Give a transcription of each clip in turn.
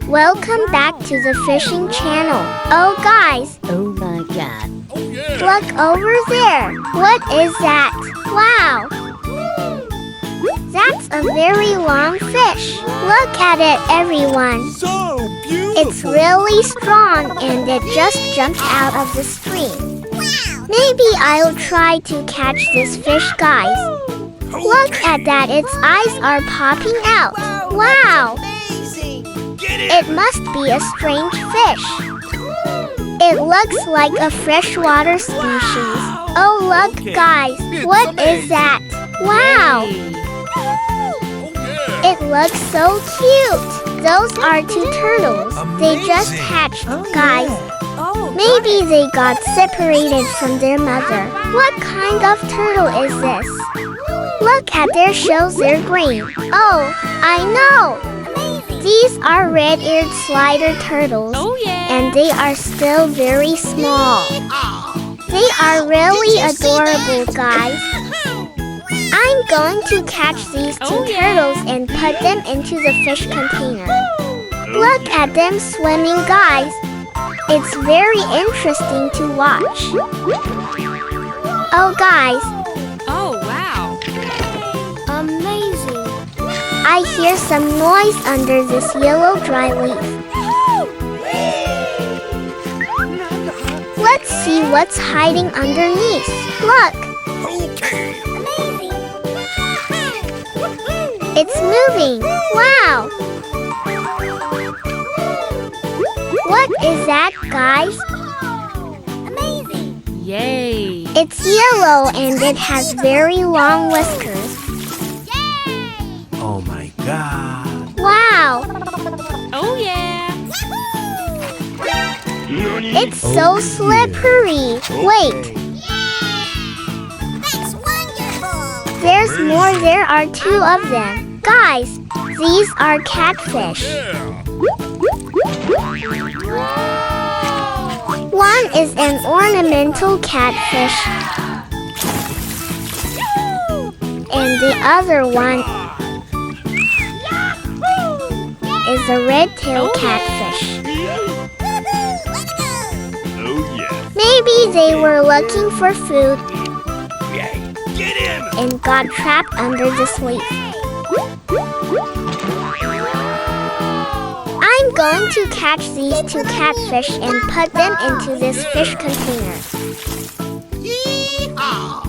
Welcome back to the fishing channel. Oh guys, Oh my god. look over there. What is that? Wow! That's a very long fish. Look at it, everyone. So beautiful! It's really strong and it just jumped out of the stream. Maybe I'll try to catch this fish, guys. Look at that, its eyes are popping out. Wow! Get it! It must be a strange fish. It looks like a freshwater species. Oh look guys, what is that? Wow! It looks so cute. Those are two turtles. They just hatched, guys. Maybe they got separated from their mother. What kind of turtle is this? Look at their shells, they're green. Oh, I know! These are red-eared slider turtles, and they are still very small. They are really adorable, guys. I'm going to catch these two turtles and put them into the fish container. Look at them swimming, guys. It's very interesting to watch. Oh, guys. Oh, wow. Amazing. I hear some noise under this yellow dry leaf. Let's see what's hiding underneath. Look, Okay! it's moving. Wow. What is that, guys? Yay. It's yellow and it has very long whiskers. Oh my god! Wow. Oh, yeah. It's so slippery. Wait. There's more. There are two of them. Guys, these are catfish. One is an ornamental catfish. And the other one is a red-tailed catfish. Oh yeah! Maybe they were looking for food Yay! Get him! and got trapped under this leaf. I'm going to catch these two catfish and put them into this fish container.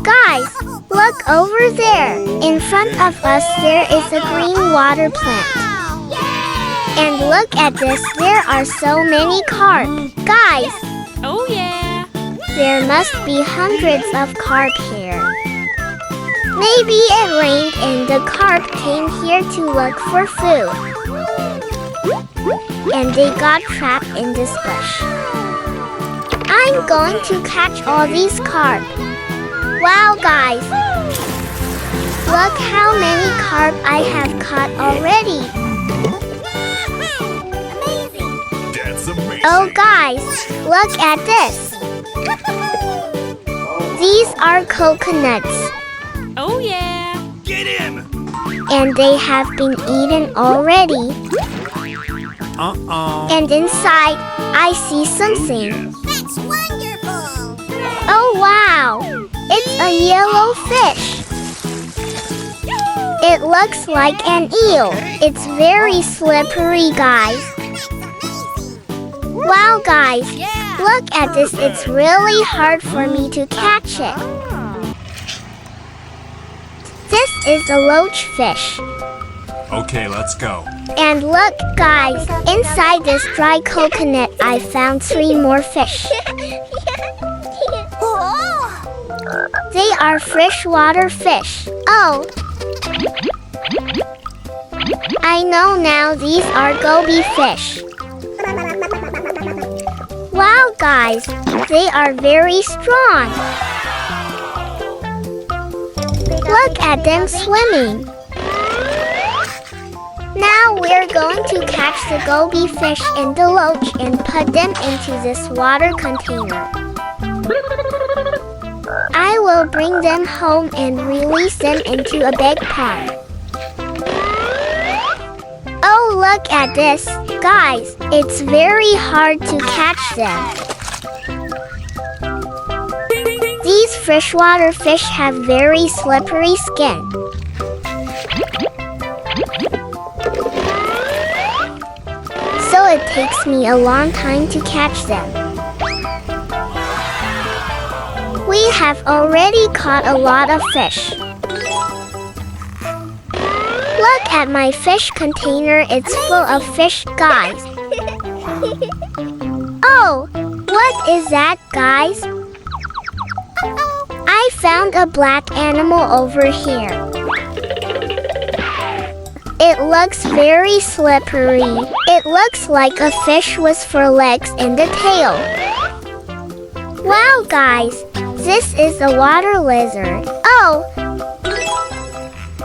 Guys, look over there. In front of us there is a green water plant. And look at this, there are so many carp. Guys, Oh, yeah. there must be hundreds of carp here. Maybe it rained and the carp came here to look for food. And they got trapped in this bush. I'm going to catch all these carp. Wow, guys! Look how many carp I have caught already. That's amazing! Oh, guys, look at this. These are coconuts, Oh, yeah. Get him! and they have been eaten already. Uh-oh! And inside, I see something. Yes. Oh, wow! It's a yellow fish. It looks like an eel. It's very slippery, guys. Wow, guys, look at this. It's really hard for me to catch it. This is a loach fish. Okay, let's go. And look, guys, inside this dry coconut, I found 3 more fish. They are freshwater fish. Oh. I know now, these are goby fish. Wow, guys, they are very strong. Look at them swimming. Now we're going to catch the goby fish in the loach and put them into this water container. I will bring them home and release them into a big pond. Oh, look at this. Guys, it's very hard to catch them. These freshwater fish have very slippery skin. So it takes me a long time to catch them. We have already caught a lot of fish. Look at my fish container, it's full of fish, guys. Oh, what is that, guys? I found a black animal over here. It looks very slippery. It looks like a fish with 4 legs and a tail. Wow, guys, this is a water lizard. Oh,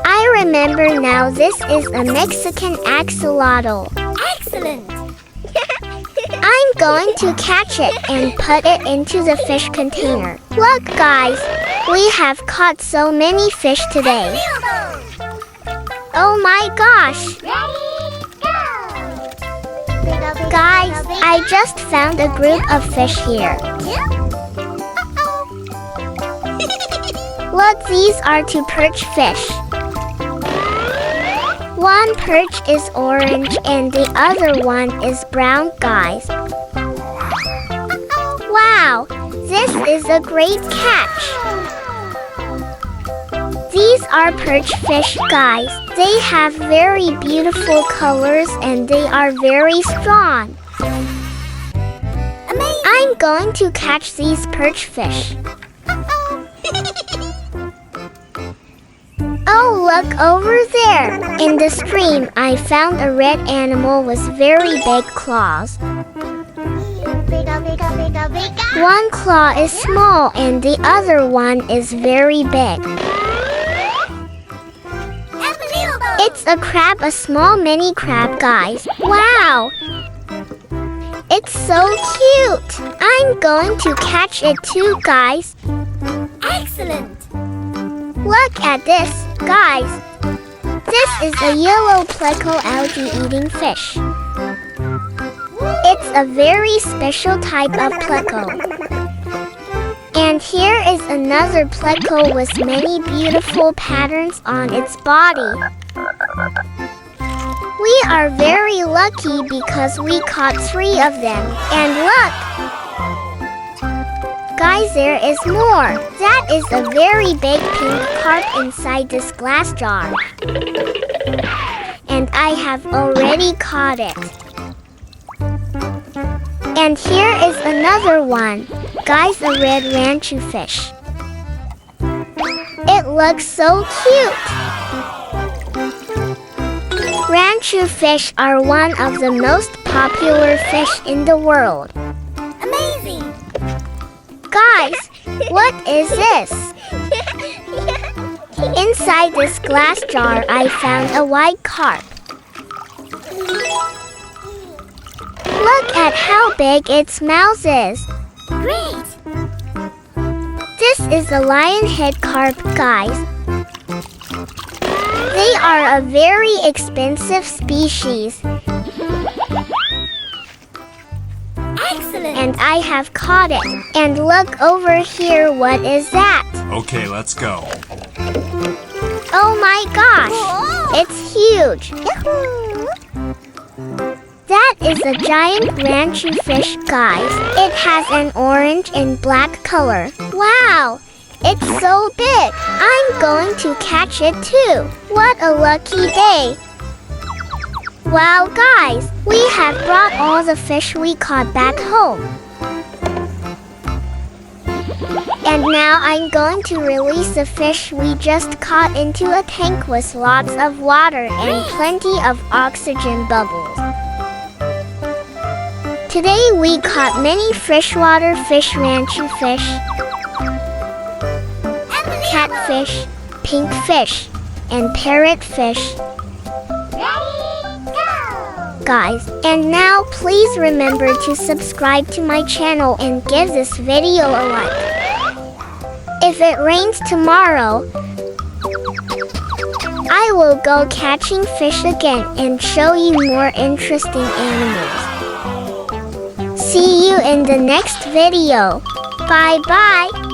I remember now, this is a Mexican axolotl. Excellent! I'm going to catch it and put it into the fish container. Look, guys, we have caught so many fish today. Oh my gosh! Guys, I just found a group of fish here. Look, these are 2 perch fish. One perch is orange and the other one is brown, guys. Wow, this is a great catch. These are perch fish, guys. They have very beautiful colors and they are very strong. I'm going to catch these perch fish. Oh, look over there! In the stream, I found a red animal with very big claws. One claw is small and the other one is very big. It's a crab, a small mini crab, guys. Wow! It's so cute! I'm going to catch it too, guys. Excellent! Look at this, guys. This is a yellow pleco algae eating fish. It's a very special type of pleco. And here is another pleco with many beautiful patterns on its body. We are very lucky because we caught 3 of them. And look! Guys, there is more. That is a very big pink carp inside this glass jar. And I have already caught it. And here is another one. Guys, a red ranchu fish. It looks so cute. Ranchu fish are one of the most popular fish in the world. Amazing! Guys, what is this? Inside this glass jar, I found a white carp. Look at how big its mouth is. Great! This is a lionhead carp, guys. They are a very expensive species. Excellent! And I have caught it. And look over here, what is that? Okay, let's go. Oh my gosh! It's huge! That is a giant ranchu fish, guys. It has an orange and black color. Wow! It's so big! I'm going to catch it too! What a lucky day! Wow, guys! We have brought all the fish we caught back home. And now I'm going to release the fish we just caught into a tank with lots of water and plenty of oxygen bubbles. Today we caught many freshwater fish, ranchu fish, catfish, pink fish, and parrotfish. Guys, and now please remember to subscribe to my channel and give this video a like. If it rains tomorrow, I will go catching fish again and show you more interesting animals. See you in the next video. Bye bye.